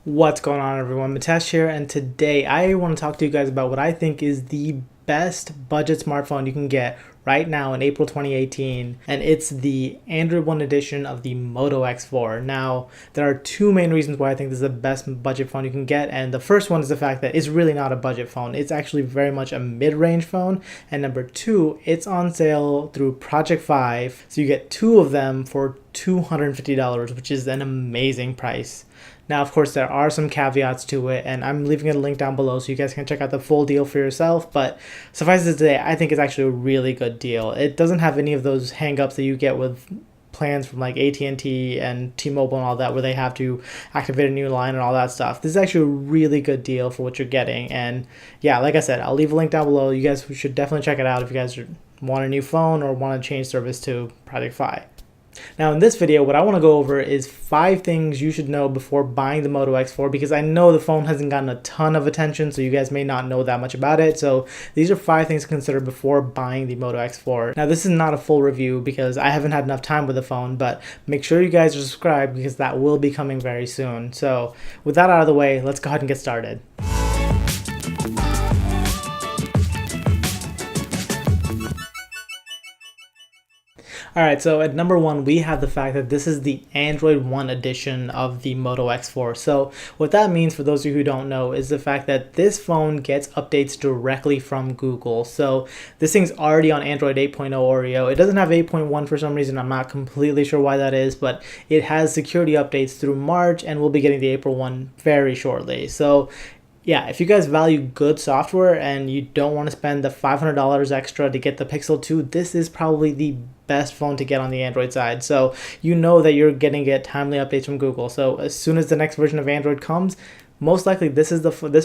What's going on, everyone? Mitesh here, and today I want to talk to you guys about what I think is the best budget smartphone you can get right now in April 2018, and it's the Android One edition of the Moto X4. Now, there are two main reasons why I think this is the best budget phone you can get, and the first one is the fact that it's really not a budget phone. It's actually very much a mid-range phone, and number two, it's on sale through Project 5, so you get two of them for $250, which is an amazing price. Now, of course, there are some caveats to it, and I'm leaving a link down below so you guys can check out the full deal for yourself, but suffice it to say, I think it's actually a really good deal. It doesn't have any of those hang-ups that you get with plans from like AT&T and T-Mobile and all that, where they have to activate a new line and all that stuff. This is actually a really good deal for what you're getting, and yeah, like I said, I'll leave a link down below. You guys should definitely check it out if you guys want a new phone or want to change service to Project Fi. Now in this video, what I want to go over is 5 things you should know before buying the Moto X4, because I know the phone hasn't gotten a ton of attention, so you guys may not know that much about it. So these are 5 things to consider before buying the Moto X4. Now this is not a full review because I haven't had enough time with the phone, but make sure you guys are subscribed because that will be coming very soon. So with that out of the way, let's go ahead and get started. Alright, so at number 1, we have the fact that this is the Android One edition of the Moto X4. So what that means, for those of you who don't know, is the fact that this phone gets updates directly from Google. So this thing's already on Android 8.0 Oreo. It doesn't have 8.1 for some reason. I'm not completely sure why that is, but it has security updates through March, and we'll be getting the April one very shortly. So yeah, if you guys value good software and you don't want to spend the $500 extra to get the Pixel 2, this is probably the best phone to get on the Android side. So you know that you're going to get timely updates from Google. So as soon as the next version of Android comes, most likely this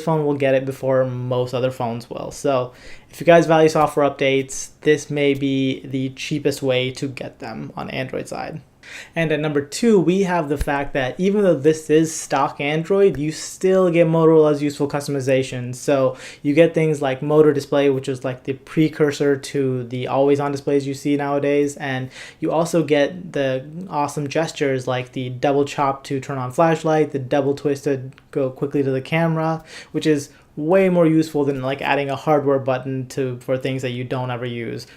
phone will get it before most other phones will. So if you guys value software updates, this may be the cheapest way to get them on Android side. And at number 2, we have the fact that even though this is stock Android, you still get Motorola's useful customizations. So you get things like Motor Display, which is like the precursor to the always-on displays you see nowadays. And you also get the awesome gestures like the double chop to turn on flashlight, the double twist to go quickly to the camera, which is way more useful than like adding a hardware button for things that you don't ever use.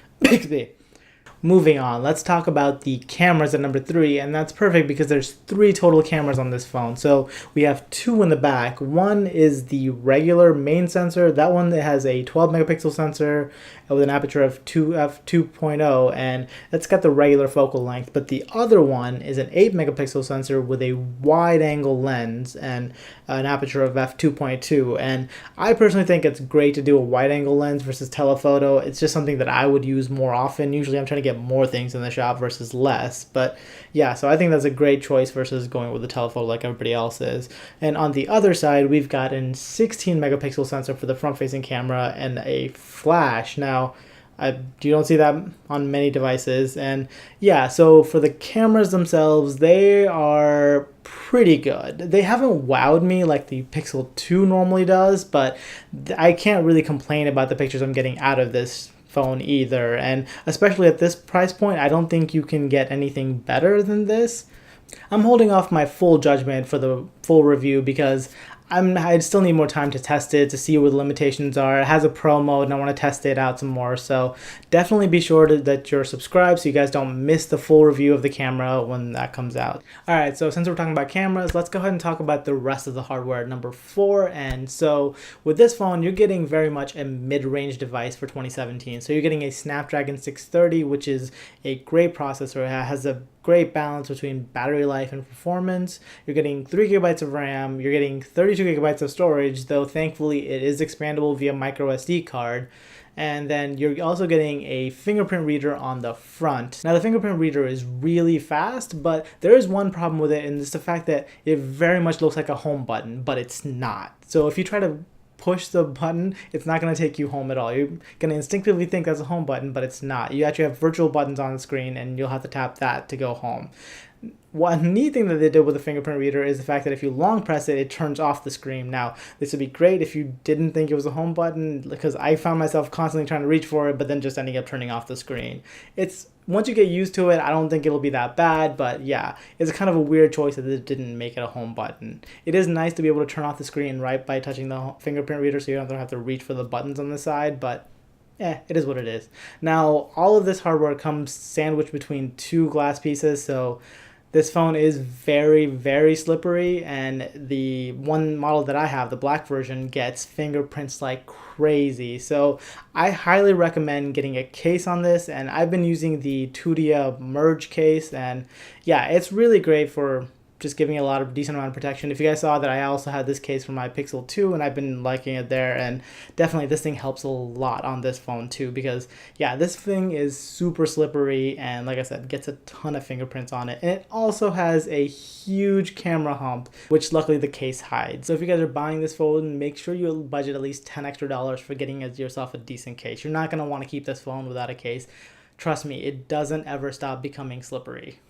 Moving on, let's talk about the cameras at number 3, and that's perfect because there's 3 total cameras on this phone. So we have 2 in the back. One is the regular main sensor. That one that has a 12 megapixel sensor with an aperture of f2.0, and that's got the regular focal length. But the other one is an 8 megapixel sensor with a wide angle lens and an aperture of f2.2. And I personally think it's great to do a wide angle lens versus telephoto. It's just something that I would use more often. Usually I'm trying to get more things in the shop versus less, but yeah, so I think that's a great choice versus going with the telephoto like everybody else is. And on the other side, we've got a 16 megapixel sensor for the front facing camera and a flash. Now you don't see that on many devices, and yeah, so for the cameras themselves, they are pretty good. They haven't wowed me like the Pixel 2 normally does, but I can't really complain about the pictures I'm getting out of this phone either, and especially at this price point, I don't think you can get anything better than this. I'm holding off my full judgment for the full review because I still need more time to test it, to see what the limitations are. It has a pro mode and I want to test it out some more, so definitely be sure that you're subscribed so you guys don't miss the full review of the camera when that comes out. Alright, so since we're talking about cameras, let's go ahead and talk about the rest of the hardware at number 4. And so with this phone, you're getting very much a mid-range device for 2017. So you're getting a Snapdragon 630, which is a great processor. It has a great balance between battery life and performance. You're getting 3 gigabytes of RAM, you're getting 32 gigabytes of storage, though thankfully it is expandable via micro SD card. And then you're also getting a fingerprint reader on the front. Now the fingerprint reader is really fast, but there is one problem with it, and it's the fact that it very much looks like a home button, but it's not. So if you try to push the button, it's not going to take you home at all. You're going to instinctively think that's a home button, but it's not. You actually have virtual buttons on the screen, and you'll have to tap that to go home. One neat thing that they did with the fingerprint reader is the fact that if you long press it, it turns off the screen. Now, this would be great if you didn't think it was a home button, because I found myself constantly trying to reach for it, but then just ending up turning off the screen. It's once you get used to it, I don't think it'll be that bad, but yeah, it's kind of a weird choice that it didn't make it a home button. It is nice to be able to turn off the screen right by touching the fingerprint reader, so you don't have to reach for the buttons on the side, but it is what it is. Now, all of this hardware comes sandwiched between two glass pieces, so this phone is very, very slippery, and the one model that I have, the black version, gets fingerprints like crazy. So I highly recommend getting a case on this, and I've been using the Tudia merge case, and yeah, it's really great for just giving a lot of decent amount of protection. If you guys saw that, I also had this case for my Pixel 2, and I've been liking it there, and definitely this thing helps a lot on this phone too, because yeah, this thing is super slippery, and like I said, gets a ton of fingerprints on it, and it also has a huge camera hump, which luckily the case hides. So if you guys are buying this phone, make sure you budget at least $10 extra for getting yourself a decent case. You're not going to want to keep this phone without a case. Trust me, it doesn't ever stop becoming slippery.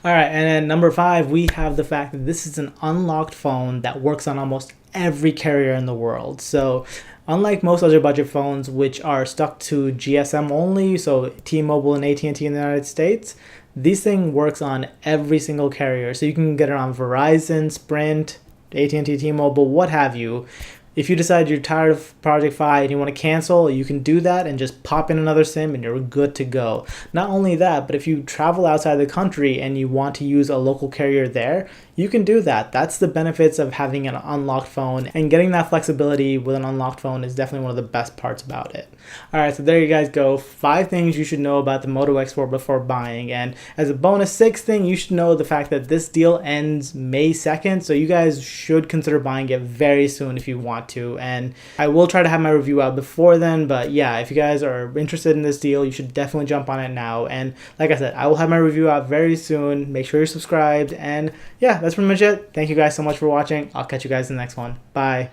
All right, and then number 5, we have the fact that this is an unlocked phone that works on almost every carrier in the world. So unlike most other budget phones, which are stuck to GSM only, so T-Mobile and AT&T in the United States, this thing works on every single carrier. So you can get it on Verizon, Sprint, AT&T, T-Mobile, what have you. If you decide you're tired of Project Fi and you want to cancel, you can do that and just pop in another SIM and you're good to go. Not only that, but if you travel outside the country and you want to use a local carrier there, you can do that. That's the benefits of having an unlocked phone, and getting that flexibility with an unlocked phone is definitely one of the best parts about it. All right, so there you guys go. 5 things you should know about the Moto X4 before buying. And as a bonus 6th thing, you should know the fact that this deal ends May 2nd. So you guys should consider buying it very soon if you want to. And I will try to have my review out before then. But yeah, if you guys are interested in this deal, you should definitely jump on it now. And like I said, I will have my review out very soon. Make sure you're subscribed. And yeah, that's pretty much it. Thank you guys so much for watching. I'll catch you guys in the next one. Bye.